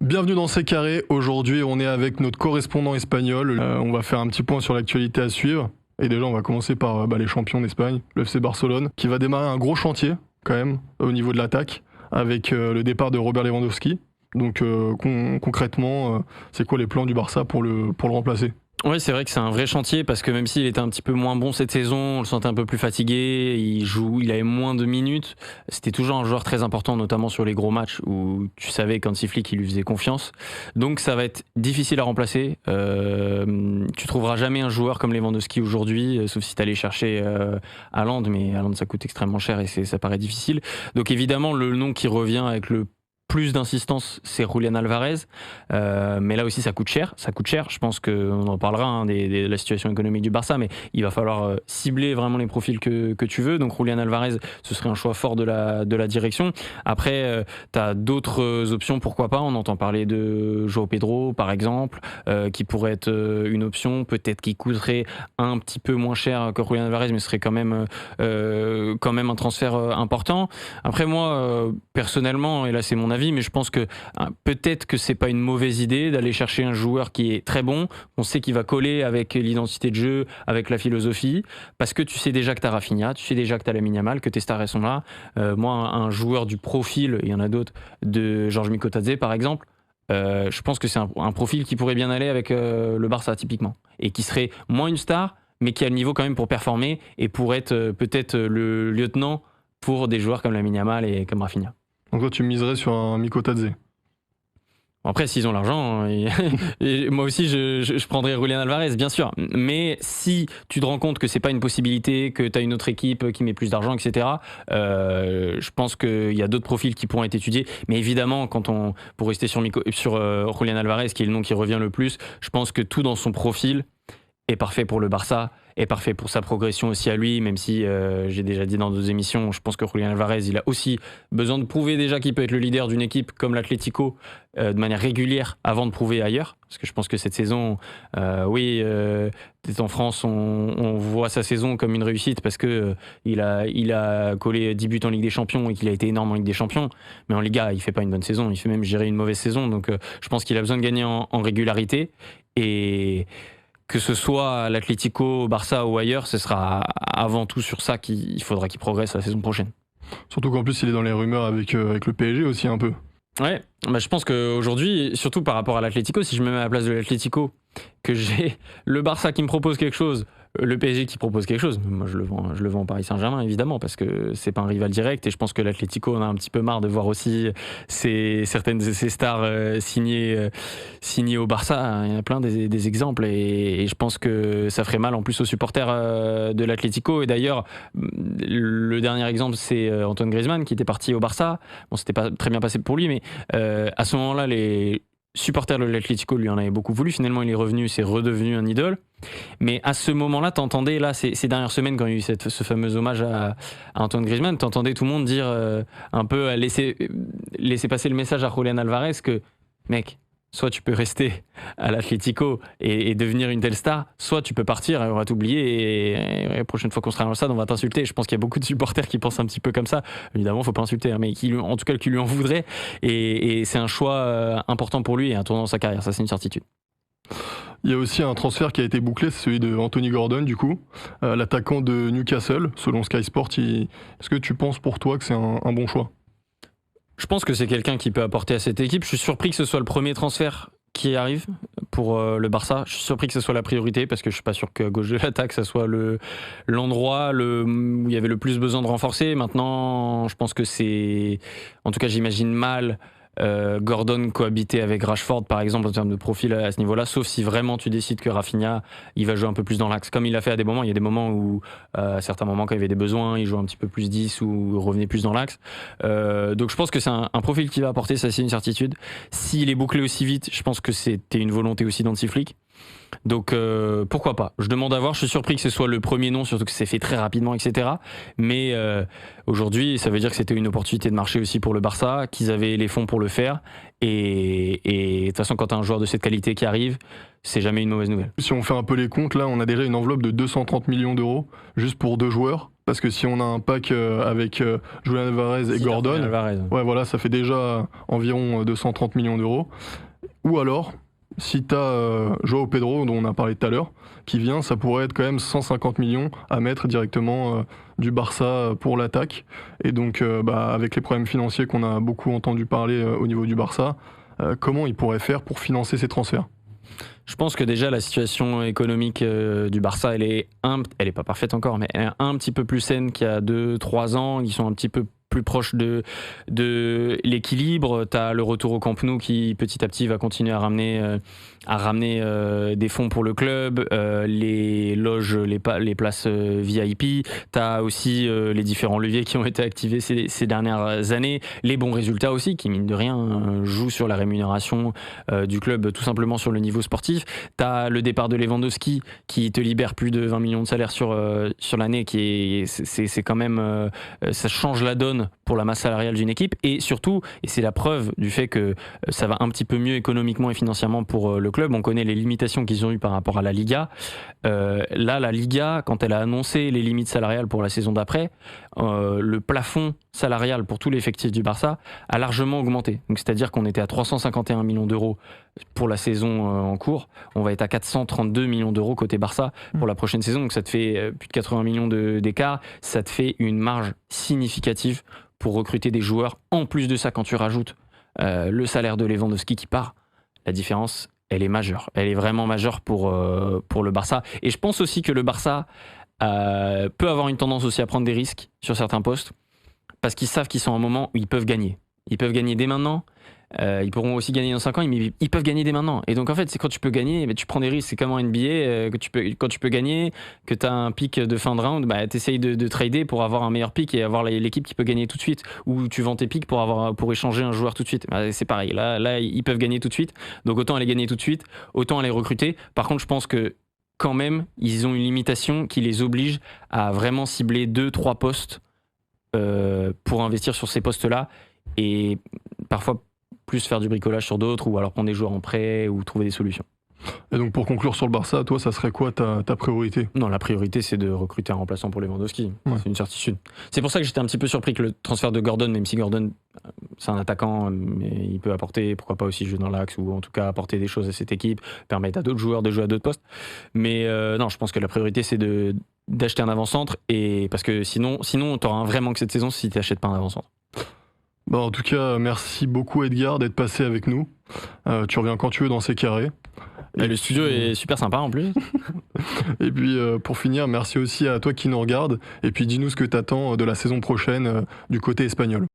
Bienvenue dans C'est Carré. Aujourd'hui, on est avec notre correspondant espagnol. On va faire un petit point sur l'actualité à suivre. Et déjà, on va commencer par les champions d'Espagne, le FC Barcelone, qui va démarrer un gros chantier, quand même, au niveau de l'attaque, avec le départ de Robert Lewandowski. Donc, concrètement, c'est quoi les plans du Barça pour le remplacer ? Oui, c'est vrai que c'est un vrai chantier parce que même s'il était un petit peu moins bon cette saison, on le sentait un peu plus fatigué, il avait moins de minutes. C'était toujours un joueur très important, notamment sur les gros matchs où tu savais qu'Hansi Flick il lui faisait confiance. Donc ça va être difficile à remplacer. Tu trouveras jamais un joueur comme Lewandowski aujourd'hui, sauf si tu allais chercher Haaland, mais Haaland ça coûte extrêmement cher et ça paraît difficile. Donc évidemment le nom qui revient avec le plus d'insistance, c'est Julián Álvarez, mais là aussi ça coûte cher. Je pense qu'on en parlera de la situation économique du Barça, mais il va falloir cibler vraiment les profils que tu veux. Donc Julián Álvarez, ce serait un choix fort de la direction. Après, tu as d'autres options, pourquoi pas. On entend parler de João Pedro, par exemple, qui pourrait être une option, peut-être qui coûterait un petit peu moins cher que Julián Álvarez, mais ce serait quand même un transfert important. Après moi, personnellement, et là c'est mon avis, mais je pense que peut-être que c'est pas une mauvaise idée d'aller chercher un joueur qui est très bon, on sait qu'il va coller avec l'identité de jeu, avec la philosophie, parce que tu sais déjà que t'as Rafinha, tu sais déjà que t'as Lamine Yamal, que tes stars elles sont là. Moi, un joueur du profil, il y en a d'autres, de Georges Mikotadze par exemple, je pense que c'est un profil qui pourrait bien aller avec le Barça typiquement, et qui serait moins une star, mais qui a le niveau quand même pour performer et pour être peut-être le lieutenant pour des joueurs comme Lamine Yamal et comme Rafinha. Donc toi, tu miserais sur un Mikotadze. Après, s'ils ont l'argent, et moi aussi je prendrais Julián Álvarez, bien sûr. Mais si tu te rends compte que c'est pas une possibilité, que tu as une autre équipe qui met plus d'argent, etc., je pense qu'il y a d'autres profils qui pourront être étudiés. Mais évidemment, pour rester sur Julián Álvarez, qui est le nom qui revient le plus, je pense que tout dans son profil est parfait pour le Barça, est parfait pour sa progression aussi à lui, même si j'ai déjà dit dans d'autres émissions, je pense que Julián Álvarez, il a aussi besoin de prouver déjà qu'il peut être le leader d'une équipe comme l'Atlético de manière régulière avant de prouver ailleurs. Parce que je pense que cette saison, peut-être en France, on voit sa saison comme une réussite parce que il a collé 10 buts en Ligue des Champions et qu'il a été énorme en Ligue des Champions. Mais en Liga, il fait pas une bonne saison, il fait même gérer une mauvaise saison. Donc je pense qu'il a besoin de gagner en régularité. Et que ce soit à l'Atlético, au Barça ou ailleurs, ce sera avant tout sur ça qu'il faudra qu'il progresse la saison prochaine. Surtout qu'en plus, il est dans les rumeurs avec le PSG aussi un peu. Ouais, je pense qu'aujourd'hui, surtout par rapport à l'Atlético, si je me mets à la place de l'Atlético, que j'ai le Barça qui me propose quelque chose, le PSG qui propose quelque chose, moi je le vends en Paris Saint-Germain évidemment parce que c'est pas un rival direct et je pense que l'Atlético en a un petit peu marre de voir aussi certaines de ses stars signées au Barça. Il y en a plein des exemples et je pense que ça ferait mal en plus aux supporters de l'Atlético. Et d'ailleurs, le dernier exemple c'est Antoine Griezmann qui était parti au Barça. Bon, c'était pas très bien passé pour lui, mais à ce moment-là, les supporters de l'Atlético lui en avaient beaucoup voulu. Finalement, il est revenu, c'est redevenu un idole. Mais à ce moment-là, t'entendais, là, ces dernières semaines, quand il y a eu ce fameux hommage à Antoine Griezmann, t'entendais tout le monde dire un peu, laisser passer le message à Julián Álvarez que, mec, soit tu peux rester à l'Atlético et devenir une telle star, soit tu peux partir et on va t'oublier et la prochaine fois qu'on sera dans le stade, on va t'insulter. Je pense qu'il y a beaucoup de supporters qui pensent un petit peu comme ça. Évidemment, faut pas insulter, mais en tout cas qui lui en voudraient. Et c'est un choix important pour lui et un tournant dans sa carrière, ça c'est une certitude. Il y a aussi un transfert qui a été bouclé, c'est celui de Anthony Gordon, du coup, l'attaquant de Newcastle, selon Sky Sport. Est-ce que tu penses pour toi que c'est un bon choix ? Je pense que c'est quelqu'un qui peut apporter à cette équipe. Je suis surpris que ce soit le premier transfert qui arrive pour le Barça. Je suis surpris que ce soit la priorité parce que je suis pas sûr qu'à gauche de l'attaque, ça soit l'endroit où il y avait le plus besoin de renforcer. Maintenant, je pense que c'est... En tout cas, j'imagine mal Gordon cohabiter avec Rashford par exemple en termes de profil à ce niveau-là, sauf si vraiment tu décides que Rafinha il va jouer un peu plus dans l'axe comme il l'a fait à des moments. Il y a des moments où à certains moments quand il y avait des besoins il joue un petit peu plus 10 ou revenait plus dans l'axe, donc je pense que c'est un profil qui va apporter, ça c'est une certitude. S'il est bouclé aussi vite, je pense que c'était une volonté aussi d'Hansi Flick. Donc pourquoi pas, je demande à voir. Je suis surpris que ce soit le premier nom, surtout que c'est fait très rapidement, etc. Mais aujourd'hui ça veut dire que c'était une opportunité de marché aussi pour le Barça, qu'ils avaient les fonds pour le faire et de toute façon quand tu as un joueur de cette qualité qui arrive, c'est jamais une mauvaise nouvelle. Si on fait un peu les comptes, là on a déjà une enveloppe de 230 millions d'euros juste pour 2 joueurs, parce que si on a un pack avec Julian Alvarez et Gordon, Alvarez. ouais, voilà, ça fait déjà environ 230 millions d'euros. Ou alors, si tu as Joao Pedro, dont on a parlé tout à l'heure, qui vient, ça pourrait être quand même 150 millions à mettre directement du Barça pour l'attaque. Et donc, avec les problèmes financiers qu'on a beaucoup entendu parler au niveau du Barça, comment ils pourraient faire pour financer ces transferts? Je pense que déjà la situation économique du Barça, elle est pas parfaite encore, mais elle est un petit peu plus saine qu'il y a 2-3 ans. Ils sont un petit peu plus proches de l'équilibre. Tu as le retour au Camp Nou qui petit à petit va continuer à ramener des fonds pour le club, les loges, les places VIP. Tu as aussi les différents leviers qui ont été activés ces dernières années. Les bons résultats aussi qui, mine de rien, jouent sur la rémunération du club, tout simplement sur le niveau sportif. Tu as le départ de Lewandowski qui te libère plus de 20 millions de salaire sur l'année, c'est quand même... ça change la donne pour la masse salariale d'une équipe, et surtout, et c'est la preuve du fait que ça va un petit peu mieux économiquement et financièrement pour le club, on connaît les limitations qu'ils ont eues par rapport à la Liga. Là, la Liga, quand elle a annoncé les limites salariales pour la saison d'après, le plafond salarial pour tout l'effectif du Barça a largement augmenté. Donc, c'est-à-dire qu'on était à 351 millions d'euros pour la saison en cours, on va être à 432 millions d'euros côté Barça pour la prochaine saison, donc ça te fait plus de 80 millions d'écart, ça te fait une marge significative pour recruter des joueurs. En plus de ça, quand tu rajoutes le salaire de Lewandowski qui part, la différence, elle est majeure. Elle est vraiment majeure pour le Barça. Et je pense aussi que le Barça peut avoir une tendance aussi à prendre des risques sur certains postes, parce qu'ils savent qu'ils sont à un moment où ils peuvent gagner. Ils peuvent gagner dès maintenant. Ils pourront aussi gagner dans 5 ans, mais ils peuvent gagner dès maintenant. Et donc en fait, c'est quand tu peux gagner, tu prends des risques. C'est comme en NBA, quand tu peux gagner, que tu as un pic de fin de round, tu essayes de trader pour avoir un meilleur pic et avoir l'équipe qui peut gagner tout de suite. Ou tu vends tes pics pour échanger un joueur tout de suite. C'est pareil, là, ils peuvent gagner tout de suite. Donc autant aller gagner tout de suite, autant aller recruter. Par contre, je pense que quand même, ils ont une limitation qui les oblige à vraiment cibler 2-3 postes pour investir sur ces postes-là. Et parfois plus faire du bricolage sur d'autres, ou alors prendre des joueurs en prêt, ou trouver des solutions. Et donc pour conclure sur le Barça, toi ça serait quoi ta priorité? Non, la priorité c'est de recruter un remplaçant pour Lewandowski, c'est une certitude. C'est pour ça que j'étais un petit peu surpris que le transfert de Gordon, même si Gordon c'est un attaquant, mais il peut apporter, pourquoi pas aussi jouer dans l'axe, ou en tout cas apporter des choses à cette équipe, permettre à d'autres joueurs de jouer à d'autres postes. Mais non, je pense que la priorité c'est d'acheter un avant-centre, et parce que sinon t'auras un vrai manque cette saison si tu n'achètes pas un avant-centre. En tout cas, merci beaucoup Edgar d'être passé avec nous. Tu reviens quand tu veux dans ces carrés. Et le studio est super sympa en plus. Et puis pour finir, merci aussi à toi qui nous regarde. Et puis dis-nous ce que t'attends de la saison prochaine du côté espagnol.